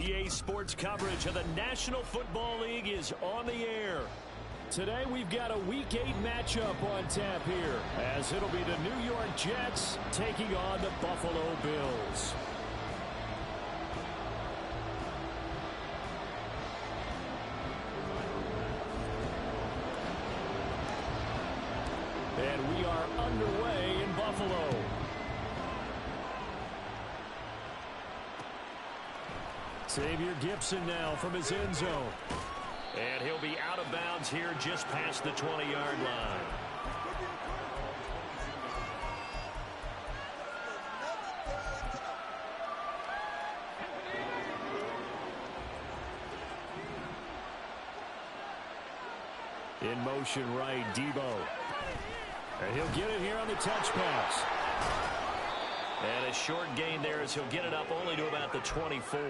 EA Sports coverage of the National Football League is on the air. Today we've got a Week 8 matchup on tap here, as it'll be the New York Jets taking on the Buffalo Bills. And we are underway in Buffalo. Xavier Gipson now from his end zone. And he'll be out of bounds here just past the 20-yard line. In motion right, Debo. And he'll get it here on the touch pass. And a short gain there as he'll get it up only to about the 24.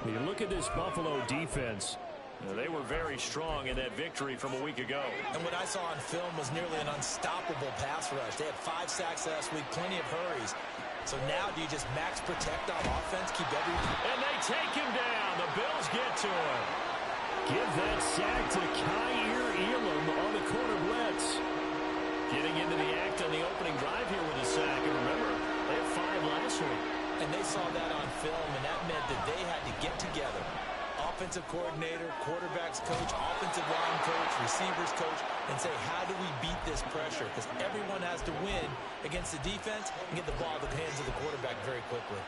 You look at this Buffalo defense. They were very strong in that victory from a week ago. And what I saw on film was nearly an unstoppable pass rush. They had 5 sacks last week, plenty of hurries. So now do you just max protect on offense, keep everything? And they take him down. The Bills get to him. Give that sack to Kaiir Elam on the corner blitz. Getting into the act on the opening drive here with a sack. And remember, they had 5 last week. And they saw that on film, and that meant that they had to get together. Offensive coordinator, quarterbacks coach, offensive line coach, receivers coach, and say, how do we beat this pressure? Because everyone has to win against the defense and get the ball in the hands of the quarterback very quickly.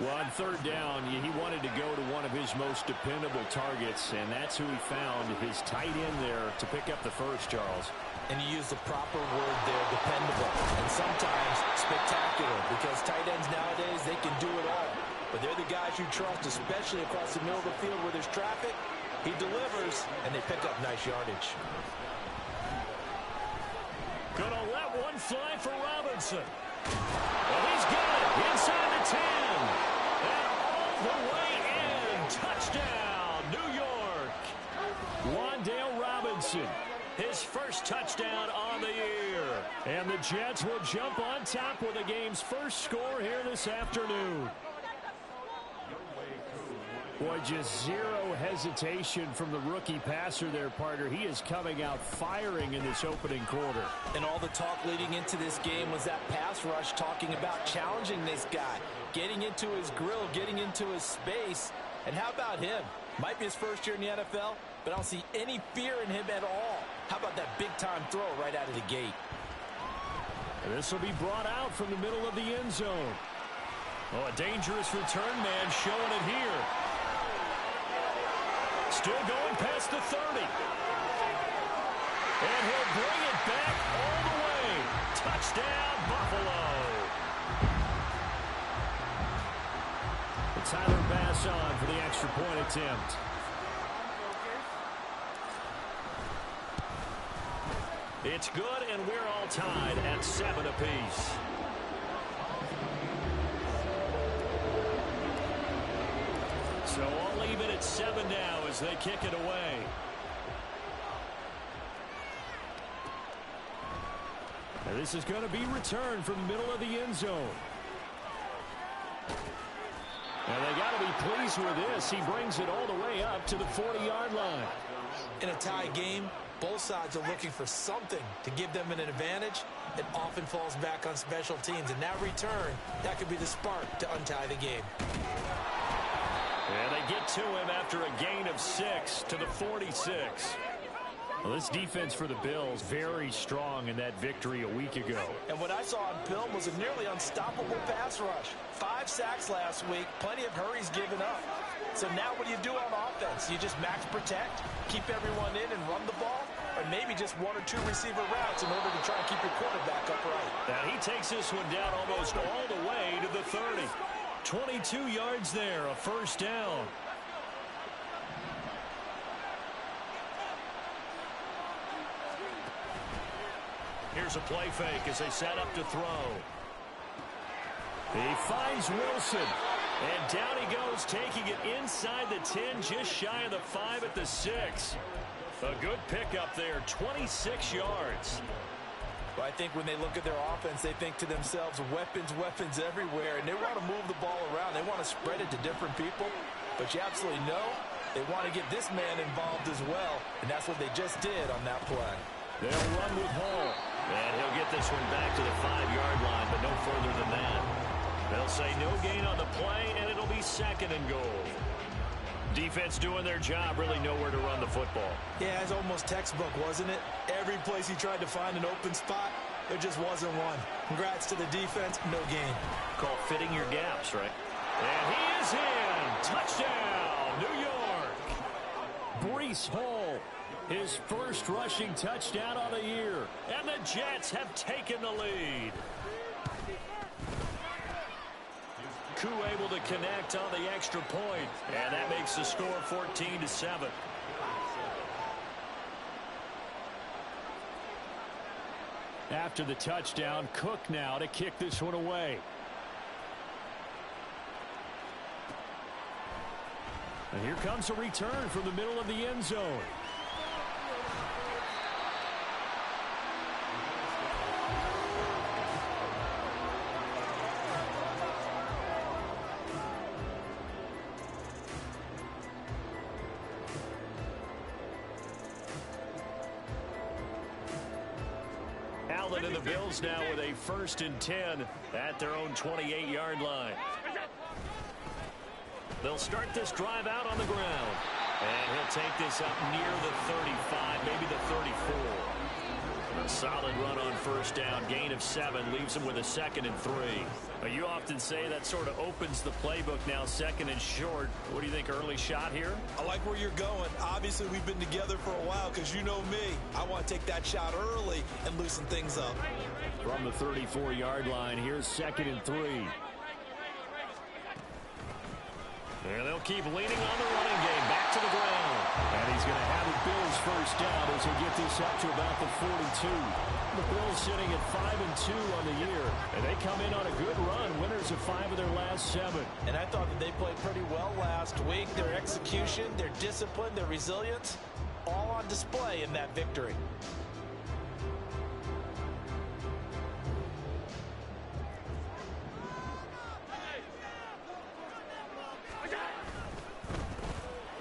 Well, on third down, he wanted to go to one of his most dependable targets, and that's who he found, his tight end there, to pick up the first, Charles. And you use the proper word there, dependable, and sometimes spectacular, because tight ends nowadays, they can do it all. But they're the guys you trust, especially across the middle of the field where there's traffic. He delivers, and they pick up nice yardage. Gonna let one fly for Robinson. Well, he's got it inside the 10. And all the way in. Touchdown, New York. Wan'Dale Robinson, his first touchdown on the year. And the Jets will jump on top with the game's first score here this afternoon. Boy, just zero hesitation from the rookie passer there, partner. He is coming out firing in this opening quarter. And all the talk leading into this game was that pass rush, talking about challenging this guy, getting into his grill, getting into his space. And how about him? Might be his first year in the NFL, but I don't see any fear in him at all. How about that big-time throw right out of the gate? And this will be brought out from the middle of the end zone. Oh, a dangerous return man showing it here. Still going past the 30. And he'll bring it back all the way. Touchdown, Buffalo. The Tyler Bass on for the extra point attempt. It's good, and we're all tied at 7 apiece. So all even at 7 now as they kick it away. And this is going to be returned from the middle of the end zone. And they got to be pleased with this. He brings it all the way up to the 40-yard line. In a tie game, both sides are looking for something to give them an advantage. It often falls back on special teams. And that return, that could be the spark to untie the game. And they get to him after a gain of 6 to the 46. Well, this defense for the Bills, very strong in that victory a week ago. And what I saw on film was a nearly unstoppable pass rush. 5 sacks last week, plenty of hurries given up. So now what do you do on offense? You just max protect, keep everyone in and run the ball? Or maybe just 1 or 2 receiver routes in order to try and keep your quarterback upright? Now he takes this one down almost all the way to the 30. 22 yards there, a first down. Here's a play fake as they set up to throw. He finds Wilson. And down he goes, taking it inside the 10, just shy of the 5 at the 6. A good pickup there, 26 yards. Well, I think when they look at their offense, they think to themselves, weapons, weapons everywhere, and they want to move the ball around. They want to spread it to different people, but you absolutely know they want to get this man involved as well, and that's what they just did on that play. They'll run with Hall, and he'll get this one back to the 5-yard line, but no further than that. They'll say no gain on the play, and it'll be 2nd and goal. Defense doing their job, really nowhere to run the football. Yeah, it's almost textbook, wasn't it? Every place he tried to find an open spot, there just wasn't one. Congrats to the defense, no gain. Call fitting your gaps, right? And he is in. Touchdown, New York. Breece Hall, his first rushing touchdown on the year. And the Jets have taken the lead. Koo able to connect on the extra point, and that makes the score 14-7. After the touchdown, Cook now to kick this one away. And here comes a return from the middle of the end zone. Allen and the Bills now with a 1st and 10 at their own 28-yard line. They'll start this drive out on the ground. And he'll take this up near the 35, maybe the 34. A solid run on 1st down. Gain of 7 leaves him with a 2nd and 3. You often say that sort of opens the playbook now, 2nd and short. What do you think, early shot here? I like where you're going. Obviously, we've been together for a while because you know me. I want to take that shot early and loosen things up. From the 34-yard line, here's 2nd and 3. And they'll keep leaning on the running game. Back to the ground. And he's going to have a Bills 1st down as he'll get this up to about the 42. The Bills sitting at 5-2 on the year. And they come in on a good run. Winners of 5 of their last 7. And I thought that they played pretty well last week. Their execution, their discipline, their resilience, all on display in that victory.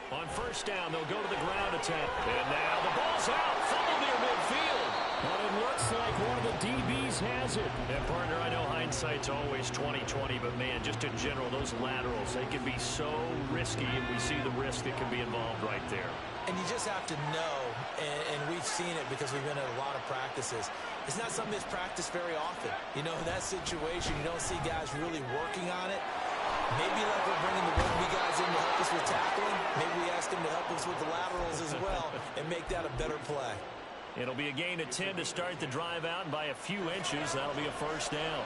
On 1st down, they'll go to the ground attempt. And now the ball's out. Fumble near midfield. But it looks like one of the DBs has it. And, partner, I know hindsight's always 20/20, but, man, just in general, those laterals, they can be so risky, and we see the risk that can be involved right there. And you just have to know, and we've seen it because we've been at a lot of practices, it's not something that's practiced very often. You know, in that situation, you don't see guys really working on it. Maybe like we're bringing the rugby guys in to help us with tackling, maybe we ask them to help us with the laterals as well and make that a better play. It'll be a gain of 10 to start the drive out, and by a few inches, that'll be a 1st down.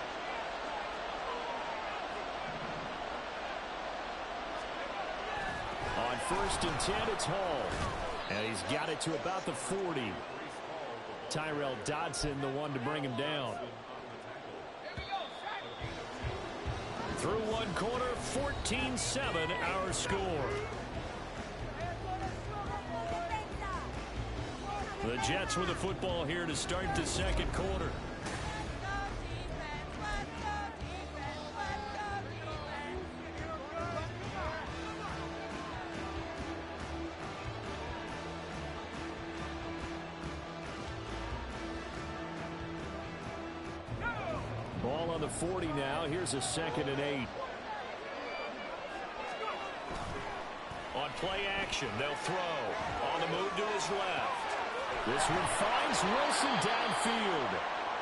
On 1st and 10, it's Hall. And he's got it to about the 40. Tyrell Dodson, the one to bring him down. Through one quarter, 14-7, our score. The Jets with the football here to start the 2nd quarter. Ball on the 40 now. Here's a 2nd and 8. On play action, they'll throw. On the move to his left. This one finds Wilson downfield.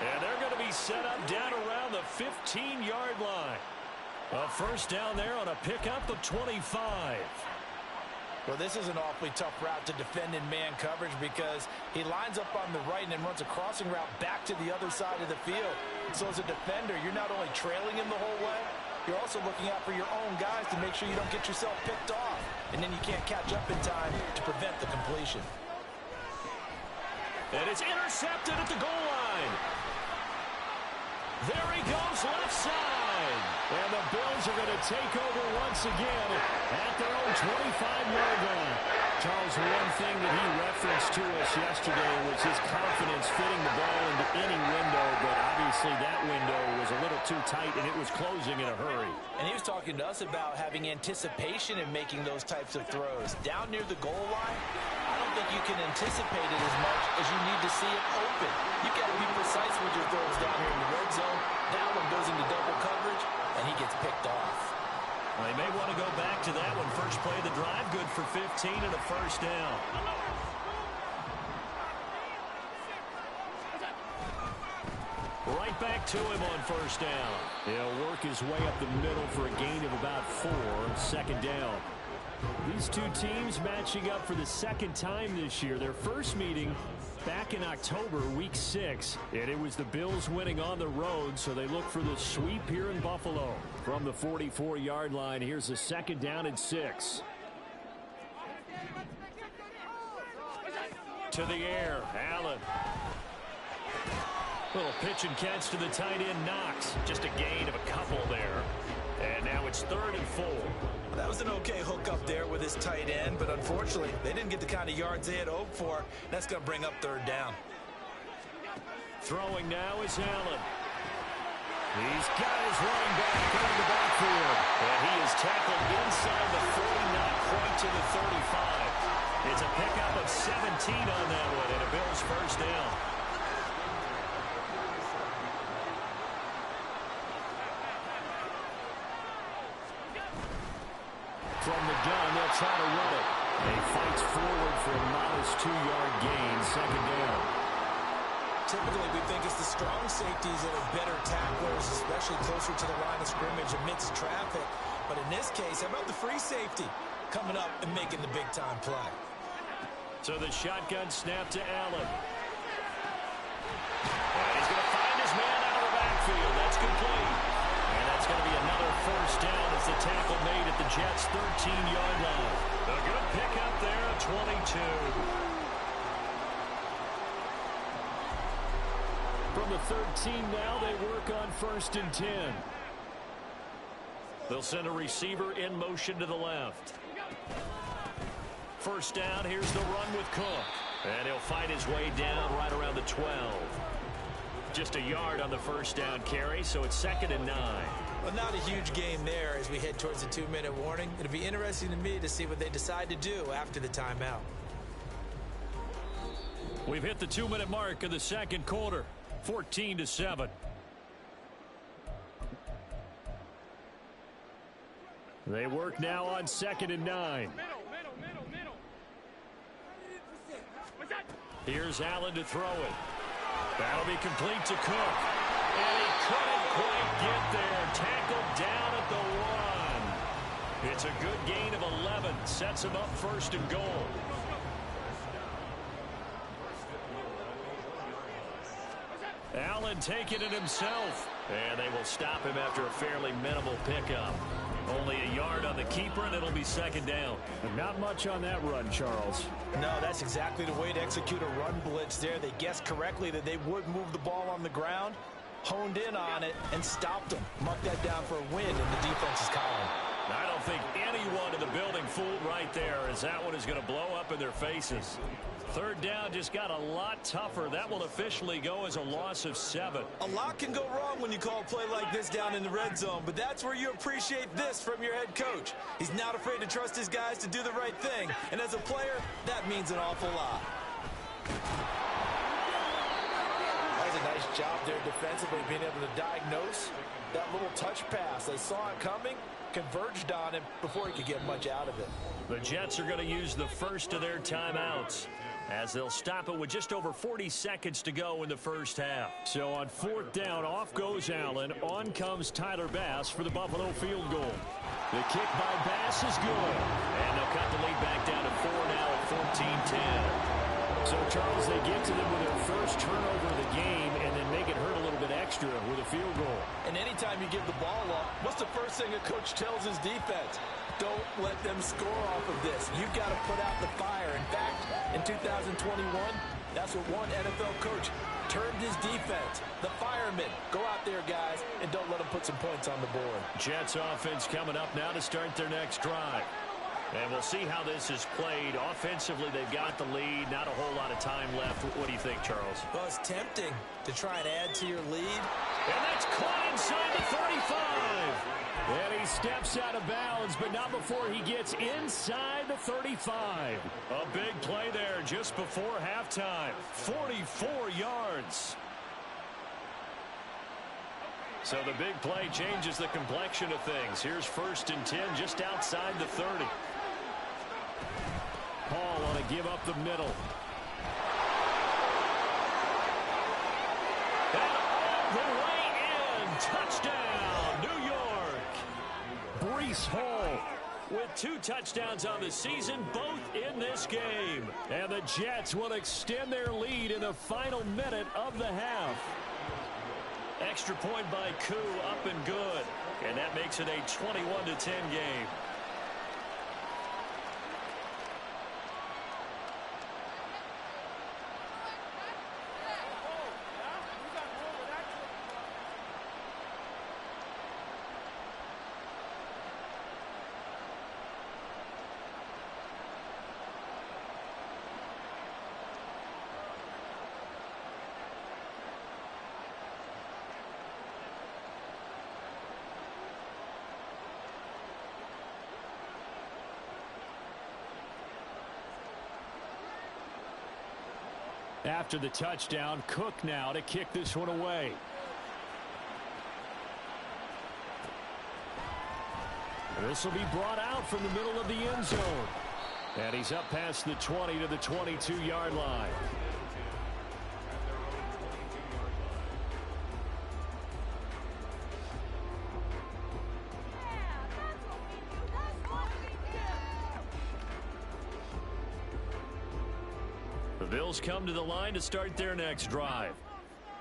And they're going to be set up down around the 15-yard line. A 1st down there on a pickup of 25. Well, this is an awfully tough route to defend in man coverage because he lines up on the right and then runs a crossing route back to the other side of the field. So as a defender, you're not only trailing him the whole way, you're also looking out for your own guys to make sure you don't get yourself picked off. And then you can't catch up in time to prevent the completion. And it's intercepted at the goal line. There he goes, left side. And the Bills are going to take over once again at their own 25-yard line. Charles, one thing that he referenced to us yesterday was his confidence fitting the ball into any window, but obviously that window was a little too tight and it was closing in a hurry. And he was talking to us about having anticipation in making those types of throws. Down near the goal line, I don't think you can anticipate it as much as you need to see it open. You've got to be precise with your throws down here in the red zone. That one goes into double coverage, and he gets picked off. Well, they may want to go back to that one. First play of the drive, good for 15 and a first down. Right back to him on first down. He'll work his way up the middle for a gain of about 4, second down. These two teams matching up for the second time this year. Their first meeting back in October, week 6, and it was the Bills winning on the road, so they look for the sweep here in Buffalo. From the 44-yard line, here's a second down and 6. To the air, Allen. Little pitch and catch to the tight end, Knox. Just a gain of a couple there. And now it's 3rd and 4. That was an okay hook up there with his tight end, but unfortunately, they didn't get the kind of yards they had hoped for. That's going to bring up 3rd down. Throwing now is Allen. He's got his running back in the backfield. And he is tackled inside the 40, not quite to the 35. It's a pickup of 17 on that one, and a Bills first down. From the gun, they'll try to run it. He fights forward for a modest 2-yard gain, second down. Typically, we think it's the strong safeties that are better tacklers, especially closer to the line of scrimmage amidst traffic. But in this case, how about the free safety coming up and making the big-time play? So the shotgun snap to Allen. And he's going to find his man out of the backfield. That's complete. And that's going to be another first down as the tackle made at the Jets' 13-yard line. A good pickup there at 22. From the 13 now, they work on 1st and 10. They'll send a receiver in motion to the left. First down, here's the run with Cook. And he'll fight his way down right around the 12. Just a yard on the first down carry, so it's 2nd and 9. Well, not a huge game there as we head towards the 2-minute warning. It'll be interesting to me to see what they decide to do after the timeout. We've hit the 2-minute mark of the second quarter. 14-7. They work now on 2nd and 9. Here's Allen to throw it. That'll be complete to Cook. And he couldn't quite get there. Tackled down at the 1. It's a good gain of 11. Sets him up 1st and goal. Allen taking it himself. And they will stop him after a fairly minimal pickup. Only a yard on the keeper, and it'll be 2nd down. Not much on that run, Charles. No, that's exactly the way to execute a run blitz there. They guessed correctly that they would move the ball on the ground, honed in on it, and stopped them. Mark that down for a win in the defense's column. I don't think anyone in the building fooled right there, as that one is going to blow up in their faces. 3rd down just got a lot tougher. That will officially go as a loss of 7. A lot can go wrong when you call a play like this down in the red zone, but that's where you appreciate this from your head coach. He's not afraid to trust his guys to do the right thing, and as a player, that means an awful lot. That was a nice job there defensively, being able to diagnose that little touch pass. They saw it coming, converged on him before he could get much out of it. The Jets are going to use the first of their timeouts, as they'll stop it with just over 40 seconds to go in the first half. So on 4th down, off goes Allen. On comes Tyler Bass for the Buffalo field goal. The kick by Bass is good. And they'll cut the lead back down to 4 now at 14-10. So, Charles, they get to them with their first turnover of the game and then make it hurt a little bit extra with a field goal. And anytime you give the ball up, what's the first thing a coach tells his defense? Don't let them score off of this. You've got to put out the fire. In fact, in 2021, that's what one NFL coach termed his defense. The firemen. Go out there, guys, and don't let them put some points on the board. Jets offense coming up now to start their next drive. And we'll see how this is played. Offensively, they've got the lead. Not a whole lot of time left. What do you think, Charles? Well, it's tempting to try and add to your lead. And that's caught inside the 35. And he steps out of bounds, but not before he gets inside the 35. A big play there just before halftime. 44 yards. So the big play changes the complexion of things. Here's 1st and 10 just outside the 30. Paul on a give up the middle. And all the way in. Touchdown, New York. Breece Hall with 2 touchdowns on the season, both in this game. And the Jets will extend their lead in the final minute of the half. Extra point by Koo, up and good. And that makes it a 21-10 game. After the touchdown, Cook now to kick this one away. This will be brought out from the middle of the end zone. And he's up past the 20 to the 22-yard line. The Bills come to the line to start their next drive.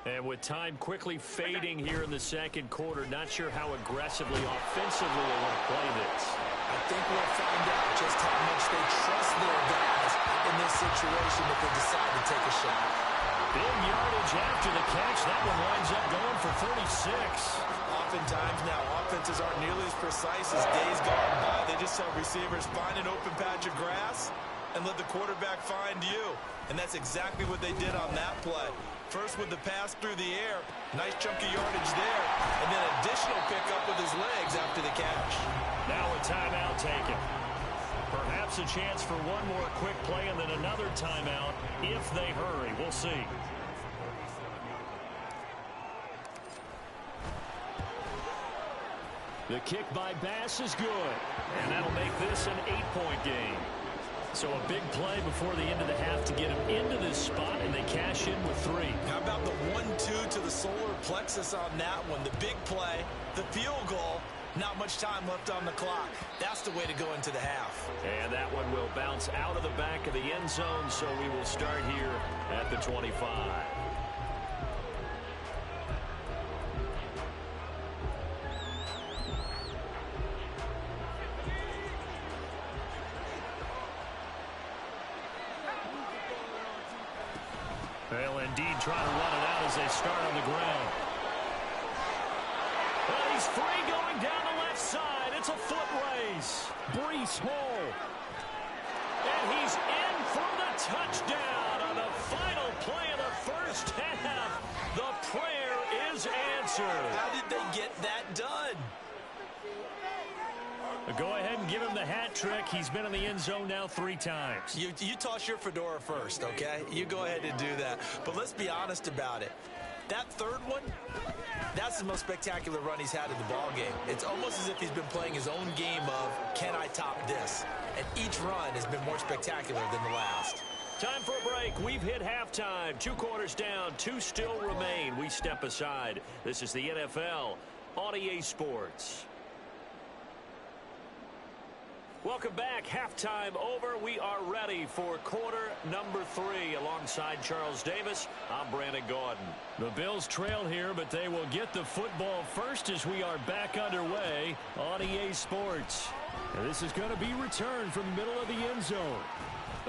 And with time quickly fading here in the second quarter, not sure how aggressively, offensively they want to play this. I think we'll find out just how much they trust their guys in this situation if they decide to take a shot. Big yardage after the catch. That one winds up going for 46. Oftentimes now, offenses aren't nearly as precise as days gone by. They just saw receivers find an open patch of grass and let the quarterback find you. And that's exactly what they did on that play. First with the pass through the air, nice chunk of yardage there, and then additional pickup with his legs after the catch. Now a timeout taken. Perhaps a chance for one more quick play and then another timeout if they hurry. We'll see. The kick by Bass is good, and that'll make this an 8-point game. So a big play before the end of the half to get him into this spot, and they cash in with 3. How about the 1-2 to the solar plexus on that one? The big play, the field goal, not much time left on the clock. That's the way to go into the half. And that one will bounce out of the back of the end zone, so we will start here at the 25. They'll indeed try to run it out as they start on the ground. Well, he's free going down the left side. It's a foot race. Breece Hall. And he's in for the touchdown on the final play of the first half. The prayer is answered. How did they get that done? Go ahead and give him the hat trick. He's been in the end zone now 3 times. You toss your fedora first, okay? You go ahead and do that. But let's be honest about it. That third one, that's the most spectacular run he's had in the ballgame. It's almost as if he's been playing his own game of, can I top this? And each run has been more spectacular than the last. Time for a break. We've hit halftime. 2 quarters down. 2 still remain. We step aside. This is the NFL on EA Sports. Welcome back. Halftime over. We are ready for quarter number 3. Alongside Charles Davis, I'm Brandon Gaudin. The Bills trail here, but they will get the football first as we are back underway on EA Sports. And this is going to be returned from the middle of the end zone.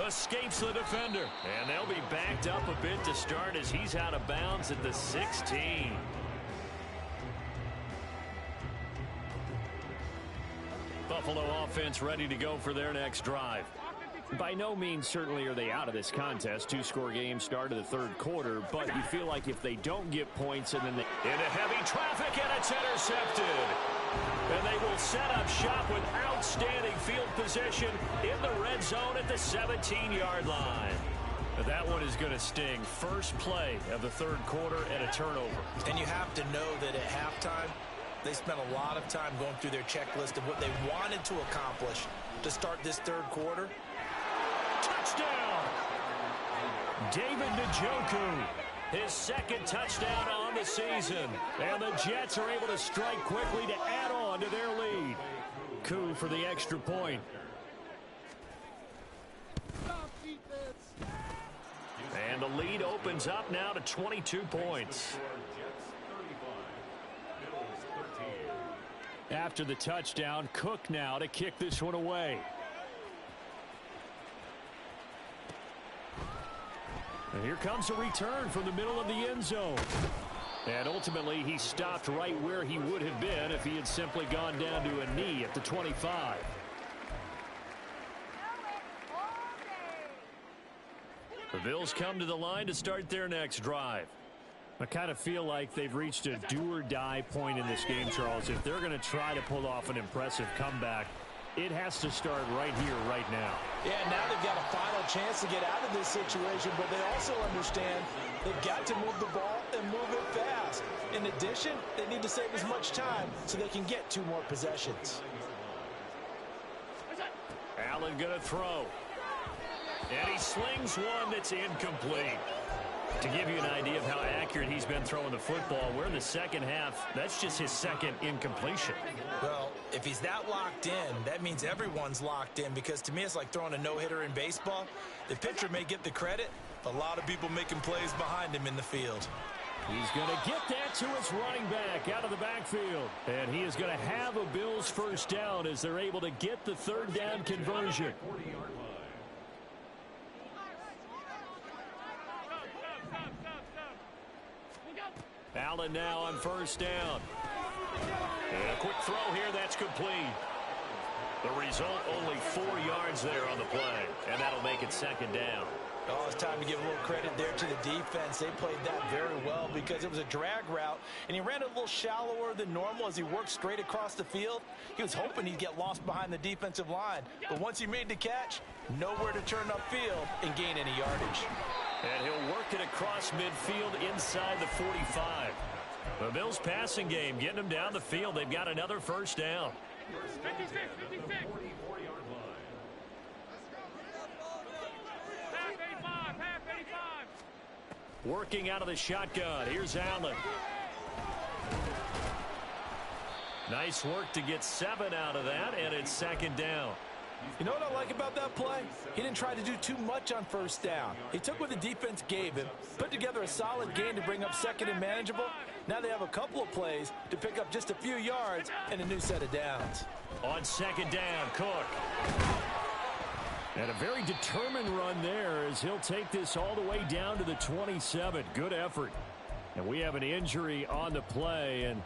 Escapes the defender. And they'll be backed up a bit to start as he's out of bounds at the 16. Buffalo offense ready to go for their next drive. By no means certainly are they out of this contest. Two-score game start of the third quarter, but you feel like if they don't get points and then they... Into heavy traffic, and it's intercepted. And they will set up shop with outstanding field position in the red zone at the 17-yard line. But that one is going to sting. First play of the third quarter and a turnover. And you have to know that at halftime, they spent a lot of time going through their checklist of what they wanted to accomplish to start this third quarter. Touchdown! David Njoku, his second touchdown on the season. And the Jets are able to strike quickly to add on to their lead. Koo for the extra point. And the lead opens up now to 22 points. After the touchdown, Cook now to kick this one away. And here comes a return from the middle of the end zone. And ultimately, he stopped right where he would have been if he had simply gone down to a knee at the 25. The Bills come to the line to start their next drive. I kind of feel like they've reached a do-or-die point in this game, Charles. If they're going to try to pull off an impressive comeback, it has to start right here, right now. Yeah, now they've got a final chance to get out of this situation, but they also understand they've got to move the ball and move it fast. In addition, they need to save as much time so they can get 2 more possessions. Allen going to throw. And he slings one that's incomplete. To give you an idea of how accurate he's been throwing the football, we're in the second half. That's just his second incompletion. Well, if he's that locked in, that means everyone's locked in, because to me it's like throwing a no-hitter in baseball. The pitcher may get the credit. A lot of people making plays behind him in the field. He's going to get that to his running back out of the backfield. And he is going to have a Bills first down as they're able to get the third down conversion. Allen now on first down. And a quick throw here, that's complete. The result, only 4 yards there on the play, and that'll make it second down. Oh, it's time to give a little credit there to the defense. They played that very well because it was a drag route, and he ran a little shallower than normal as he worked straight across the field. He was hoping he'd get lost behind the defensive line, but once he made the catch, nowhere to turn upfield and gain any yardage. And he'll work it across midfield inside the 45. The Bills passing game getting them down the field. They've got another first down. 56. Half 85. Working out of the shotgun. Here's Allen. Nice work to get 7 out of that, and it's second down. You know what I like about that play? He didn't try to do too much on first down. He took what the defense gave him, put together a solid gain to bring up second and manageable. Now they have a couple of plays to pick up just a few yards and a new set of downs. On second down, Cook. And a very determined run there as he'll take this all the way down to the 27. Good effort. And we have an injury on the play, and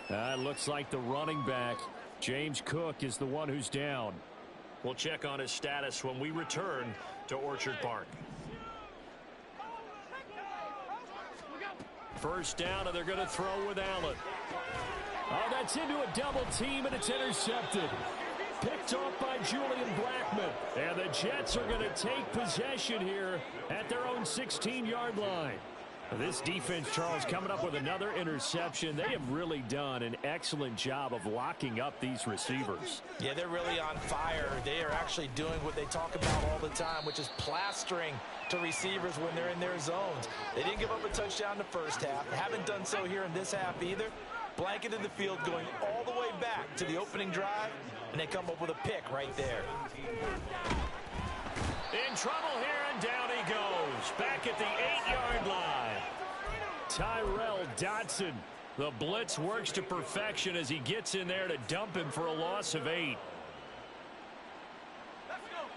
it looks like the running back, James Cook, is the one who's down. We'll check on his status when we return to Orchard Park. First down, and they're going to throw with Allen. Oh, that's into a double team, and it's intercepted. Picked off by Julian Blackmon. And the Jets are going to take possession here at their own 16-yard line. This defense, Charles, coming up with another interception. They have really done an excellent job of locking up these receivers. Yeah, they're really on fire. They are actually doing what they talk about all the time, which is plastering to receivers when they're in their zones. They didn't give up a touchdown the first half. Haven't done so here in this half either. Blanketed the field going all the way back to the opening drive, and they come up with a pick right there. In trouble here, and down he goes. Back at the 8-yard line. Tyrel Dodson. The blitz works to perfection as he gets in there to dump him for a loss of 8.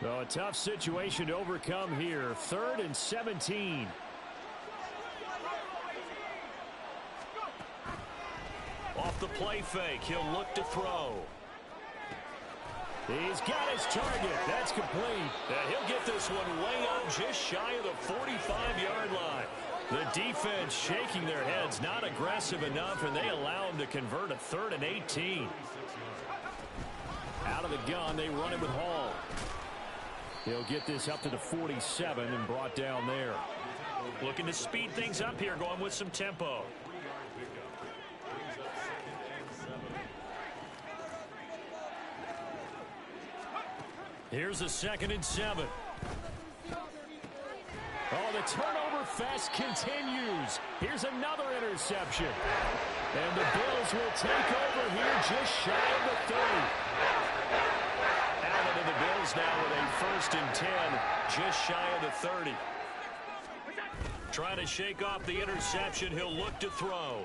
So a tough situation to overcome here. 3rd and 17. Off the play fake, he'll look to throw. He's got his target. That's complete. He'll get this one way up just shy of the 45-yard line. The defense shaking their heads, not aggressive enough, and they allow him to convert a 3rd and 18. Out of the gun, they run it with Hall. He'll get this up to the 47 and brought down there. Looking to speed things up here, going with some tempo. Here's a 2nd and 7. Oh, the turnover fest continues. Here's another interception. And the Bills will take over here just shy of the 30. Allen and the Bills now with a 1st and 10, just shy of the 30. Trying to shake off the interception. He'll look to throw.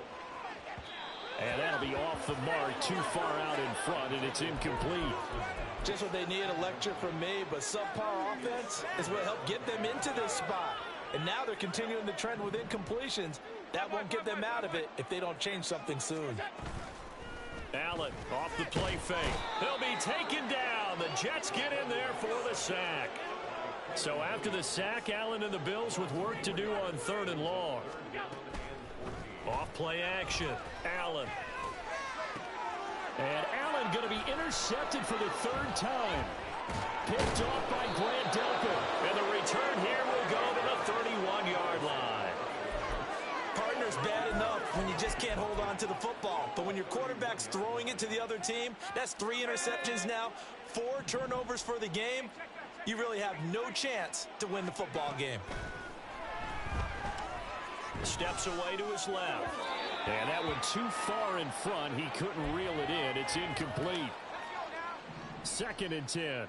And that'll be off the mark, too far out in front, and it's incomplete. Just what they need, a lecture from me, but subpar offense is what helped get them into this spot. And now they're continuing the trend with incompletions. That won't get them out of it if they don't change something soon. Allen off the play fake. He'll be taken down. The Jets get in there for the sack. So after the sack, Allen and the Bills with work to do on 3rd and long. Off play action. Allen. And Allen going to be intercepted for the 3rd time. Picked off by Grant Delpit. And the return here will go to the 31-yard line. Partner's bad enough when you just can't hold on to the football. But when your quarterback's throwing it to the other team, that's 3 interceptions now, 4 turnovers for the game. You really have no chance to win the football game. Steps away to his left. And that one too far in front. He couldn't reel it in. It's incomplete. 2nd and 10.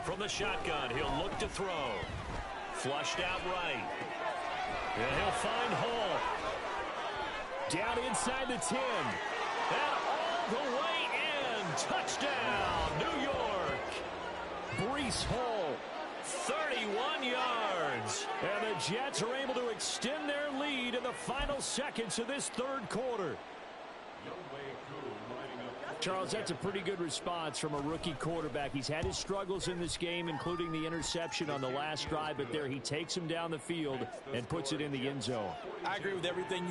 From the shotgun, he'll look to throw. Flushed out right. And he'll find Hall. Down inside the 10. And all the way in. Touchdown, New York. Breece Hall, 31 yards. And the Jets are able to extend their lead in the final seconds of this 3rd quarter. Charles, that's a pretty good response from a rookie quarterback. He's had his struggles in this game, including the interception on the last drive, but there he takes him down the field and puts it in the end zone. I agree with everything you just